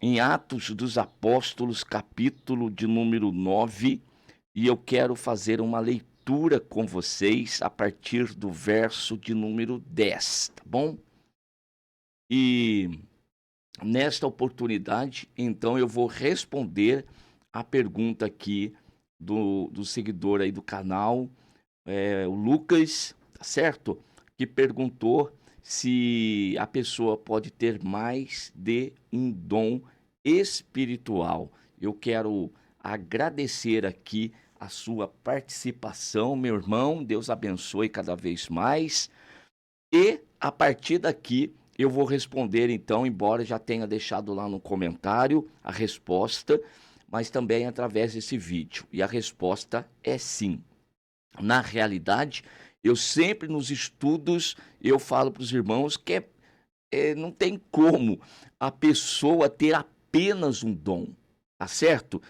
em Atos dos Apóstolos, capítulo de número 9, e eu quero fazer uma leitura com vocês a partir do verso de número 10, tá bom? E nesta oportunidade, então, eu vou responder a pergunta aqui do seguidor aí do canal, o Lucas, tá certo? Que perguntou se a pessoa pode ter mais de um dom espiritual. Eu quero agradecer aqui a sua participação, meu irmão. Deus abençoe cada vez mais. E a partir daqui eu vou responder então, embora já tenha deixado lá no comentário a resposta, mas também através desse vídeo. E a resposta é sim. Na realidade, eu sempre nos estudos, eu falo para os irmãos que não tem como a pessoa ter apenas um dom, tá certo?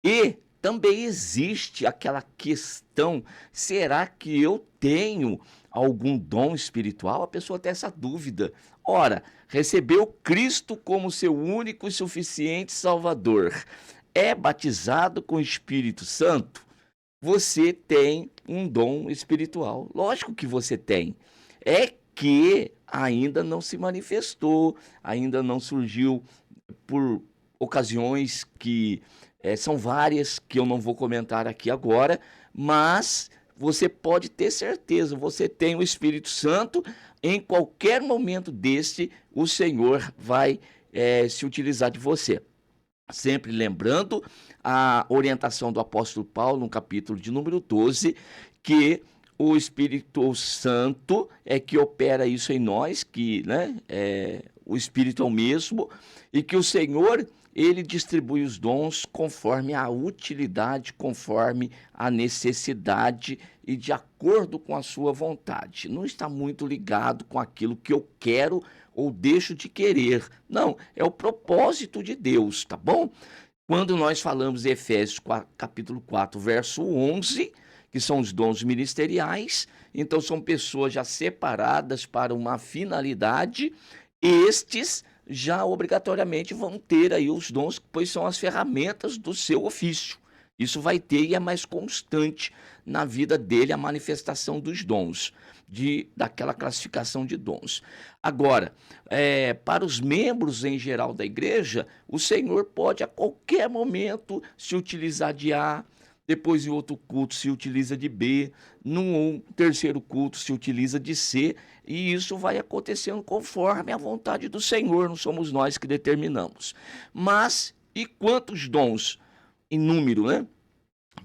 E também existe aquela questão, será que eu tenho algum dom espiritual? A pessoa tem essa dúvida. Ora, recebeu Cristo como seu único e suficiente Salvador, é batizado com o Espírito Santo, você tem um dom espiritual. Lógico que você tem. É que ainda não se manifestou, ainda não surgiu por ocasiões que são várias, que eu não vou comentar aqui agora, mas você pode ter certeza, você tem o Espírito Santo, em qualquer momento desse, o Senhor vai se utilizar de você. Sempre lembrando a orientação do apóstolo Paulo, no capítulo de número 12, que o Espírito Santo é que opera isso em nós, que o Espírito é o mesmo, e que o Senhor, ele distribui os dons conforme a utilidade, conforme a necessidade e de acordo com a sua vontade. Não está muito ligado com aquilo que eu quero ou deixo de querer. Não, é o propósito de Deus, tá bom? Quando nós falamos em Efésios capítulo 4, verso 11, que são os dons ministeriais, então são pessoas já separadas para uma finalidade, estes já obrigatoriamente vão ter aí os dons, pois são as ferramentas do seu ofício. Isso vai ter e é mais constante na vida dele a manifestação dos dons, daquela classificação de dons. Agora, para os membros em geral da igreja, o Senhor pode a qualquer momento se utilizar de A, depois em outro culto se utiliza de B, num terceiro culto se utiliza de C, e isso vai acontecendo conforme a vontade do Senhor, não somos nós que determinamos. Mas, e quantos dons? Em número, né?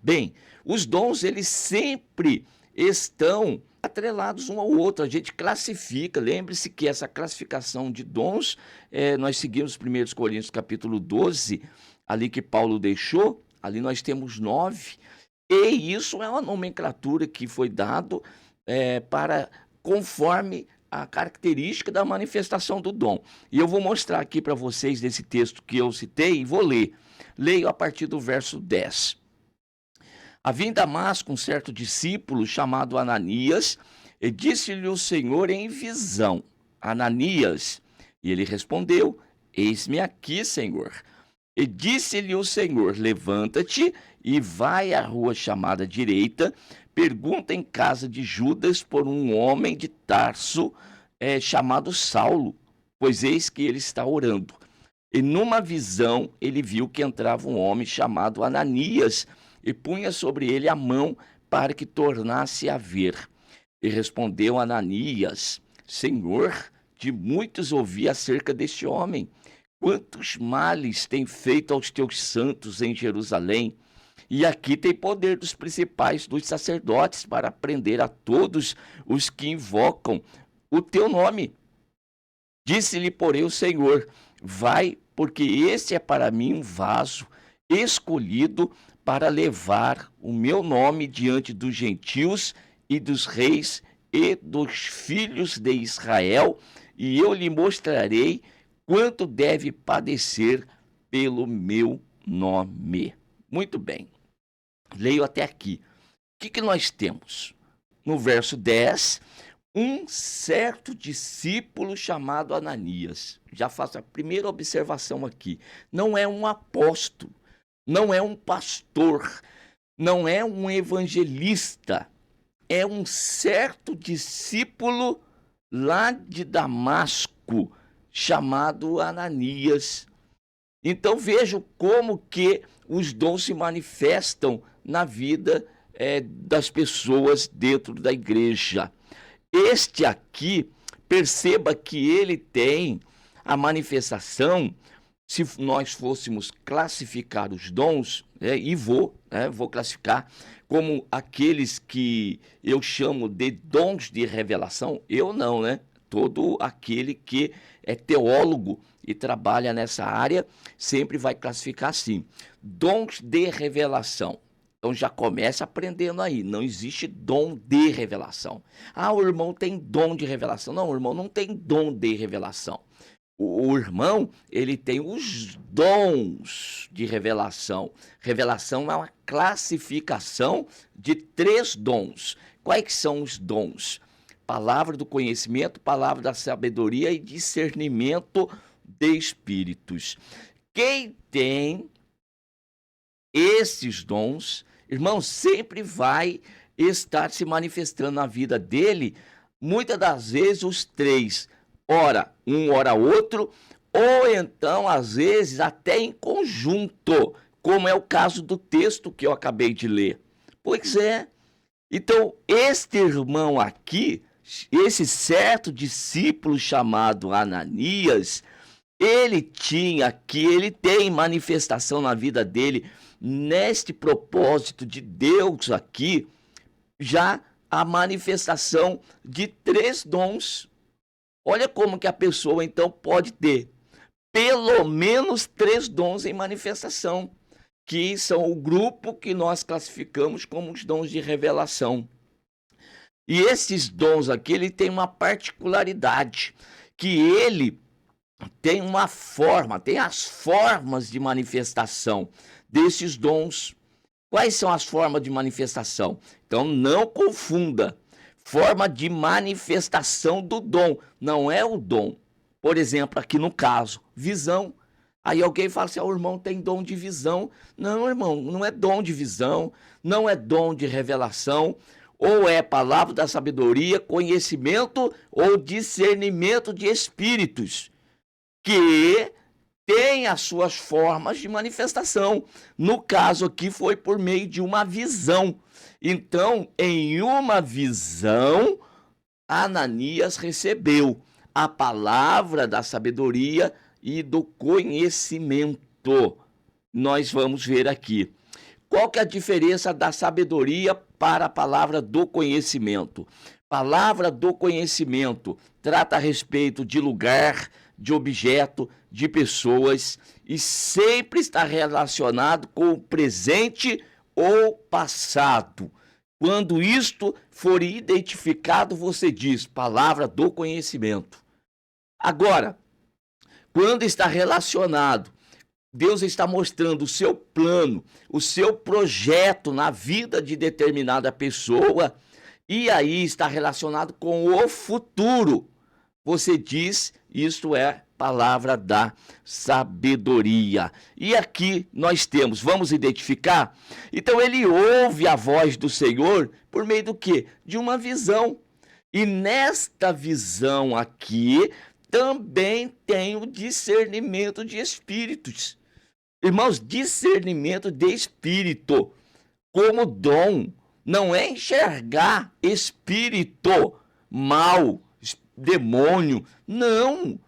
Bem, os dons, eles sempre estão atrelados um ao outro, a gente classifica, lembre-se que essa classificação de dons, nós seguimos 1 Coríntios capítulo 12, ali que Paulo deixou, ali nós temos 9, e isso é uma nomenclatura que foi dado para conforme a característica da manifestação do dom. E eu vou mostrar aqui para vocês desse texto que eu citei e vou ler. Leio a partir do verso 10. Havia em Damasco um certo discípulo chamado Ananias, e disse-lhe o Senhor em visão: Ananias. E ele respondeu: Eis-me aqui, Senhor. E disse-lhe o Senhor: Levanta-te e vai à rua chamada direita, pergunta em casa de Judas por um homem de Tarso, chamado Saulo, pois eis que ele está orando. E numa visão ele viu que entrava um homem chamado Ananias e punha sobre ele a mão para que tornasse a ver. E respondeu Ananias: Senhor, de muitos ouvi acerca deste homem. Quantos males tem feito aos teus santos em Jerusalém? E aqui tem poder dos principais dos sacerdotes para prender a todos os que invocam o teu nome. Disse-lhe, porém, o Senhor: Vai, porque esse é para mim um vaso escolhido para levar o meu nome diante dos gentios e dos reis e dos filhos de Israel, e eu lhe mostrarei quanto deve padecer pelo meu nome. Muito bem, leio até aqui. O que nós temos? No verso 10, Um certo discípulo chamado Ananias. Já faço a primeira observação aqui. Não é um apóstolo, não é um pastor, não é um evangelista. É um certo discípulo lá de Damasco, chamado Ananias. Então vejam como que os dons se manifestam na vida das pessoas dentro da igreja. Este aqui, perceba que ele tem a manifestação, se nós fôssemos classificar os dons, vou classificar como aqueles que eu chamo de dons de revelação. Eu não, né? Todo aquele que é teólogo e trabalha nessa área sempre vai classificar assim: dons de revelação. Então já começa aprendendo aí, não existe dom de revelação. Ah, o irmão tem dom de revelação. Não, o irmão não tem dom de revelação. O irmão, ele tem os dons de revelação. Revelação é uma classificação de 3 dons. Quais são os dons? Palavra do conhecimento, palavra da sabedoria e discernimento de espíritos. Quem tem esses dons, irmão, sempre vai estar se manifestando na vida dele, muitas das vezes os 3, ora um, ora outro, ou então, às vezes, até em conjunto, como é o caso do texto que eu acabei de ler. Pois é. Então, este irmão aqui, esse certo discípulo chamado Ananias, ele tem manifestação na vida dele, neste propósito de Deus aqui, já a manifestação de 3 dons. Olha como que a pessoa, então, pode ter pelo menos 3 dons em manifestação, que são o grupo que nós classificamos como os dons de revelação. E esses dons aqui, ele tem uma particularidade, que ele tem uma forma, tem as formas de manifestação desses dons. Quais são as formas de manifestação? Então, não confunda. Forma de manifestação do dom, não é o dom. Por exemplo, aqui no caso, visão. Aí alguém fala assim, o irmão tem dom de visão. Não, irmão, não é dom de visão, não é dom de revelação, ou é palavra da sabedoria, conhecimento ou discernimento de espíritos, que tem as suas formas de manifestação. No caso aqui foi por meio de uma visão. Então, em uma visão, Ananias recebeu a palavra da sabedoria e do conhecimento. Nós vamos ver aqui. Qual que é a diferença da sabedoria para a palavra do conhecimento? Palavra do conhecimento trata a respeito de lugar, de objeto, de pessoas e sempre está relacionado com o presente ou passado. Quando isto for identificado, você diz palavra do conhecimento. Agora, quando está relacionado, Deus está mostrando o seu plano, o seu projeto na vida de determinada pessoa, e aí está relacionado com o futuro. Você diz, isto é palavra da sabedoria. E aqui nós temos, vamos identificar? Então ele ouve a voz do Senhor por meio do quê? De uma visão. E nesta visão aqui também tem o discernimento de espíritos. Irmãos, discernimento de espírito como dom não é enxergar espírito mal, demônio, não.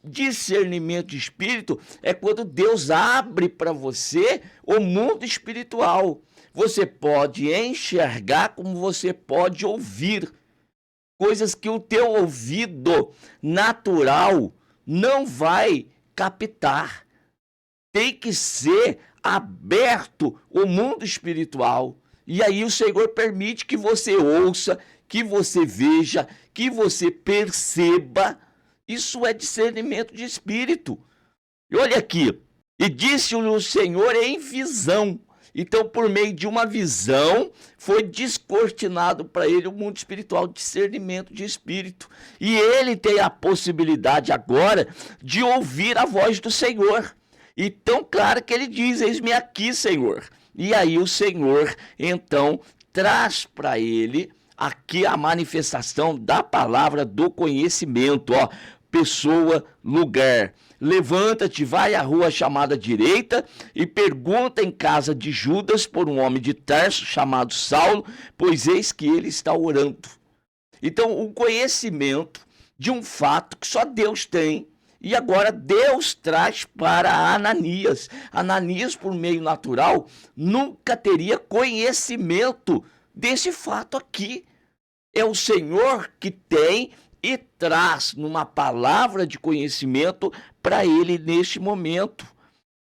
Discernimento de espírito é quando Deus abre para você o mundo espiritual. Você pode enxergar como você pode ouvir. Coisas que o teu ouvido natural não vai captar. Tem que ser aberto o mundo espiritual. E aí o Senhor permite que você ouça, que você veja, que você perceba. Isso é discernimento de espírito. E olha aqui. E disse-lhe o Senhor em visão. Então, por meio de uma visão, foi descortinado para ele o mundo espiritual, discernimento de espírito. E ele tem a possibilidade agora de ouvir a voz do Senhor. E tão claro que ele diz: eis-me aqui, Senhor. E aí o Senhor, então, traz para ele aqui a manifestação da palavra do conhecimento, ó, pessoa, lugar. Levanta-te, vai à rua chamada direita e pergunta em casa de Judas por um homem de Tarso chamado Saulo, pois eis que ele está orando. Então, o conhecimento de um fato que só Deus tem, e agora Deus traz para Ananias. Ananias, por meio natural, nunca teria conhecimento desse fato aqui. É o Senhor que tem e traz numa palavra de conhecimento para ele neste momento.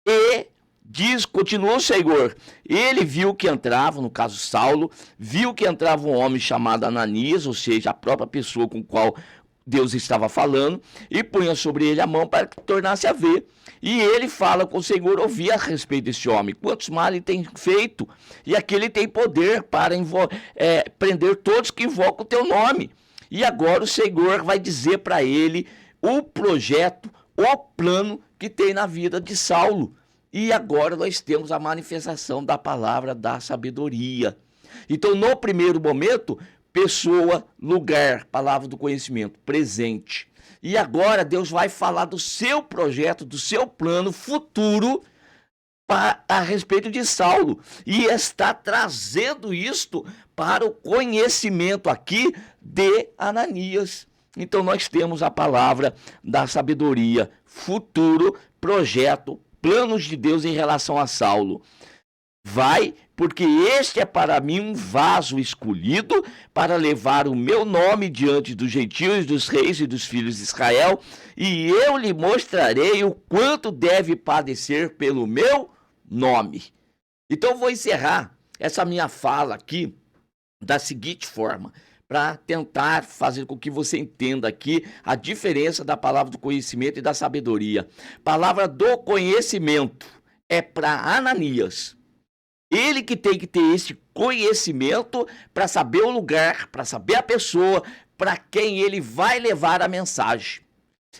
E diz, continua o Senhor, ele viu que entrava, no caso Saulo, viu que entrava um homem chamado Ananias, ou seja, a própria pessoa com qual Deus estava falando, e punha sobre ele a mão para que tornasse a ver. E ele fala com o Senhor, ouvia a respeito desse homem, quantos males ele tem feito, e aquele tem poder para prender todos que invocam o teu nome. E agora o Senhor vai dizer para ele o projeto, o plano que tem na vida de Saulo. E agora nós temos a manifestação da palavra da sabedoria. Então, no primeiro momento, pessoa, lugar, palavra do conhecimento, presente. E agora Deus vai falar do seu projeto, do seu plano futuro a respeito de Saulo. E está trazendo isto para o conhecimento aqui de Ananias. Então nós temos a palavra da sabedoria, futuro, projeto, planos de Deus em relação a Saulo. Vai, porque este é para mim um vaso escolhido para levar o meu nome diante dos gentios, dos reis e dos filhos de Israel, e eu lhe mostrarei o quanto deve padecer pelo meu nome. Então vou encerrar essa minha fala aqui da seguinte forma, para tentar fazer com que você entenda aqui a diferença da palavra do conhecimento e da sabedoria. Palavra do conhecimento é para Ananias. Ele que tem que ter esse conhecimento para saber o lugar, para saber a pessoa, para quem ele vai levar a mensagem.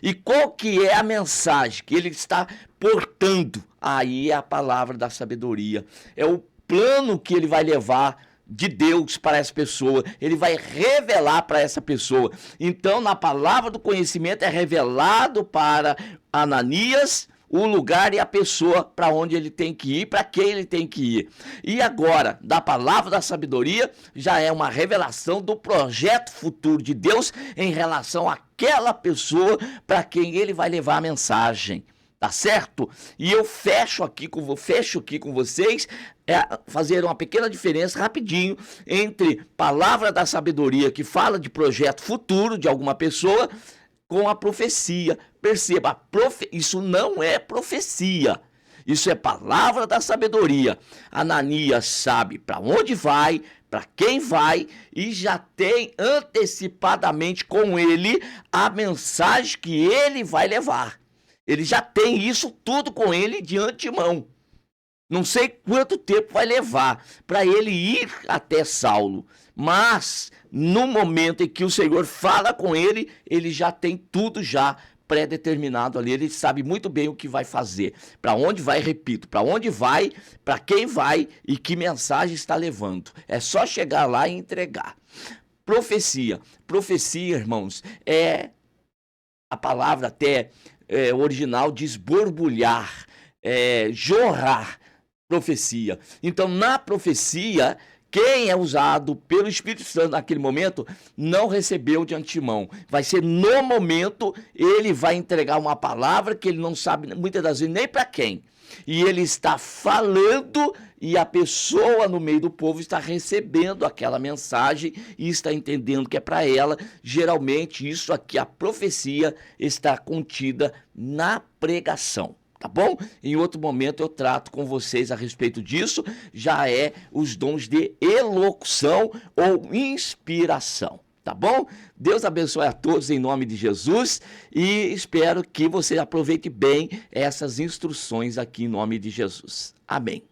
E qual que é a mensagem que ele está portando? Aí é a palavra da sabedoria. É o plano que ele vai levar de Deus para essa pessoa. Ele vai revelar para essa pessoa. Então, na palavra do conhecimento é revelado para Ananias o lugar e a pessoa para onde ele tem que ir, para quem ele tem que ir. E agora, da palavra da sabedoria, já é uma revelação do projeto futuro de Deus em relação àquela pessoa para quem ele vai levar a mensagem. Tá certo? E eu fecho aqui com vocês, fazer uma pequena diferença rapidinho entre palavra da sabedoria, que fala de projeto futuro de alguma pessoa, com a profecia. Perceba, isso não é profecia, isso é palavra da sabedoria. Ananias sabe para onde vai, para quem vai, e já tem antecipadamente com ele a mensagem que ele vai levar. Ele já tem isso tudo com ele de antemão. Não sei quanto tempo vai levar para ele ir até Saulo, mas no momento em que o Senhor fala com ele, ele já tem tudo já pré-determinado ali. Ele sabe muito bem o que vai fazer, para onde vai, repito, para onde vai, para quem vai e que mensagem está levando. É só chegar lá e entregar. Profecia, irmãos, é a palavra até original diz borbulhar, jorrar, profecia. Então, na profecia, quem é usado pelo Espírito Santo naquele momento não recebeu de antemão. Vai ser no momento, ele vai entregar uma palavra que ele não sabe muitas das vezes nem para quem. E ele está falando e a pessoa no meio do povo está recebendo aquela mensagem e está entendendo que é para ela. Geralmente isso aqui, a profecia, está contida na pregação. Tá bom? Em outro momento eu trato com vocês a respeito disso, já é os dons de elocução ou inspiração. Tá bom? Deus abençoe a todos em nome de Jesus e espero que você aproveite bem essas instruções aqui em nome de Jesus. Amém.